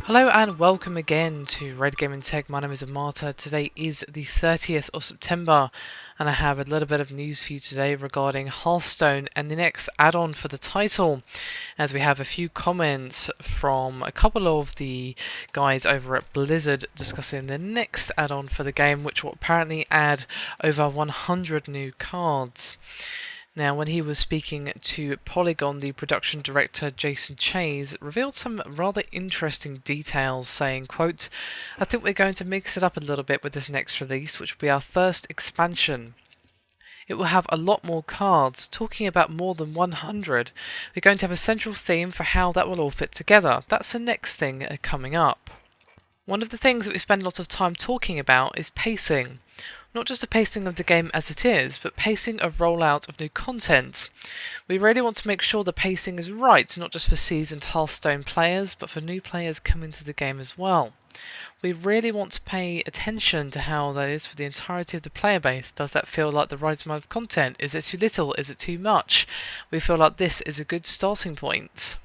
Hello and welcome again to Red Gaming Tech. My name is Amata. Today is the 30th of September and I have a little bit of news for you today regarding Hearthstone and the next add-on for the title, as we have a few comments from a couple of the guys over at Blizzard discussing the next add-on for the game, which will apparently add over 100 new cards. Now, when he was speaking to Polygon, the production director Jason Chase revealed some rather interesting details, saying, quote, "I think we're going to mix it up a little bit with this next release, which will be our first expansion. It will have a lot more cards, talking about more than 100. We're going to have a central theme for how that will all fit together. That's the next thing coming up." One of the things that we spend a lot of time talking about is pacing. Not just the pacing of the game as it is, but pacing of rollout of new content. We really want to make sure the pacing is right, not just for seasoned Hearthstone players, but for new players coming to the game as well. We really want to pay attention to how that is for the entirety of the player base. Does that feel like the right amount of content? Is it too little? Is it too much? We feel like this is a good starting point.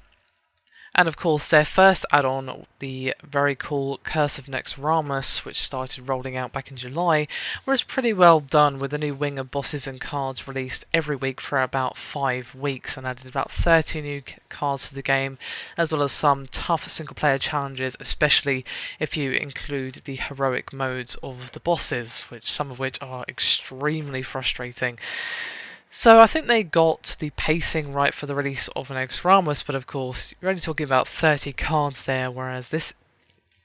And of course, their first add-on, the very cool Curse of Nexramus, which started rolling out back in July, was pretty well done, with a new wing of bosses and cards released every week for about 5 weeks, and added about 30 new cards to the game, as well as some tough single-player challenges, especially if you include the heroic modes of the bosses, some of which are extremely frustrating. So I think they got the pacing right for the release of Nexramus, but of course you're only talking about 30 cards there, whereas this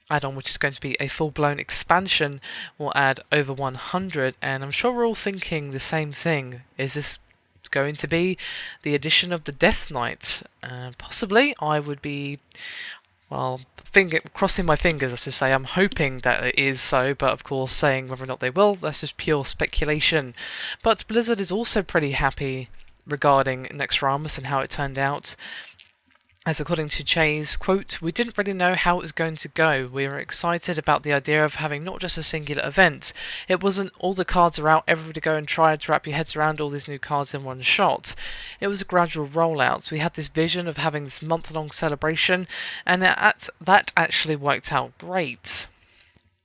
add-on, which is going to be a full-blown expansion, will add over 100, and I'm sure we're all thinking the same thing. Is this going to be the addition of the Death Knight? Possibly. I would be, well, crossing my fingers, I should say. I'm hoping that it is so, but of course saying whether or not they will, that's just pure speculation. But Blizzard is also pretty happy regarding Nexramus and how it turned out. As according to Chase, quote, "We didn't really know how it was going to go. We were excited about the idea of having not just a singular event. It wasn't all the cards are out, everybody go and try to wrap your heads around all these new cards in one shot. It was a gradual rollout. We had this vision of having this month-long celebration, and that actually worked out great."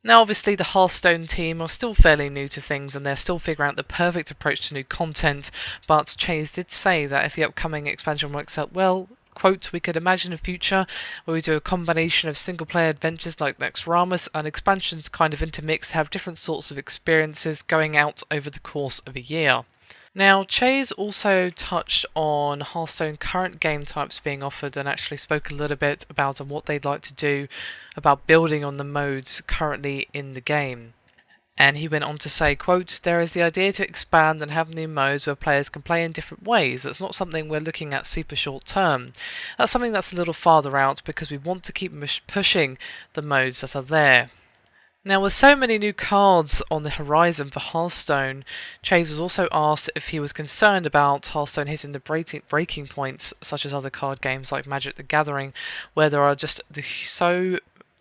Now, obviously, the Hearthstone team are still fairly new to things and they're still figuring out the perfect approach to new content, but Chase did say that if the upcoming expansion works out well, quote, "We could imagine a future where we do a combination of single-player adventures like Nexramus and expansions kind of intermixed to have different sorts of experiences going out over the course of a year." Now, Chase also touched on Hearthstone current game types being offered and actually spoke a little bit about what they'd like to do about building on the modes currently in the game. And he went on to say, quote, "There is the idea to expand and have new modes where players can play in different ways. That's not something we're looking at super short term. That's something that's a little farther out because we want to keep pushing the modes that are there." Now, with so many new cards on the horizon for Hearthstone, Chase was also asked if he was concerned about Hearthstone hitting the breaking points, such as other card games like Magic the Gathering, where there are just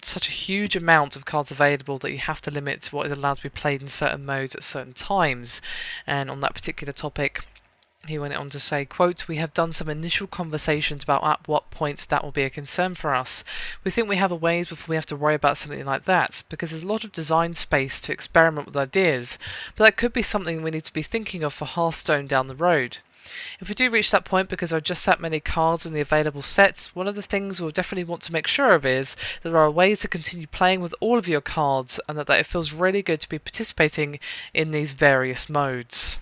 such a huge amount of cards available that you have to limit what is allowed to be played in certain modes at certain times. And on that particular topic, he went on to say, quote, "We have done some initial conversations about at what points that will be a concern for us. We think we have a ways before we have to worry about something like that, because there's a lot of design space to experiment with ideas, but that could be something we need to be thinking of for Hearthstone down the road. If we do reach that point because there are just that many cards in the available sets, one of the things we'll definitely want to make sure of is that there are ways to continue playing with all of your cards and that it feels really good to be participating in these various modes."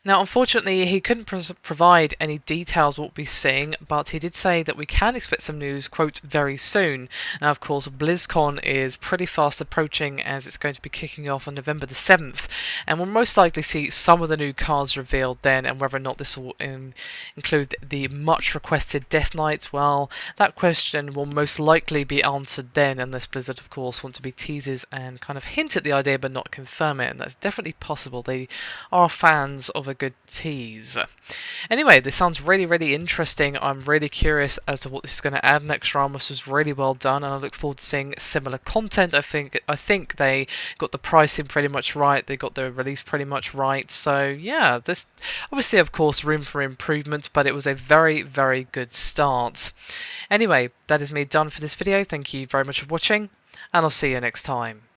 Now, unfortunately, he couldn't provide any details what we'll be seeing, but he did say that we can expect some news, quote, "very soon." Now, of course, BlizzCon is pretty fast approaching, as it's going to be kicking off on November the 7th, and we'll most likely see some of the new cards revealed then, and whether or not this will include the much requested Death Knight, well, that question will most likely be answered then, unless Blizzard, of course, want to be teasers and kind of hint at the idea but not confirm it, and that's definitely possible. They are fans of another good tease. Anyway, this sounds really, really interesting. I'm really curious as to what this is going to add. Nextramus was really well done, and I look forward to seeing similar content. I think they got the pricing pretty much right. They got the release pretty much right. So yeah, this obviously, of course, room for improvement, but it was a very, very good start. Anyway, that is me done for this video. Thank you very much for watching, and I'll see you next time.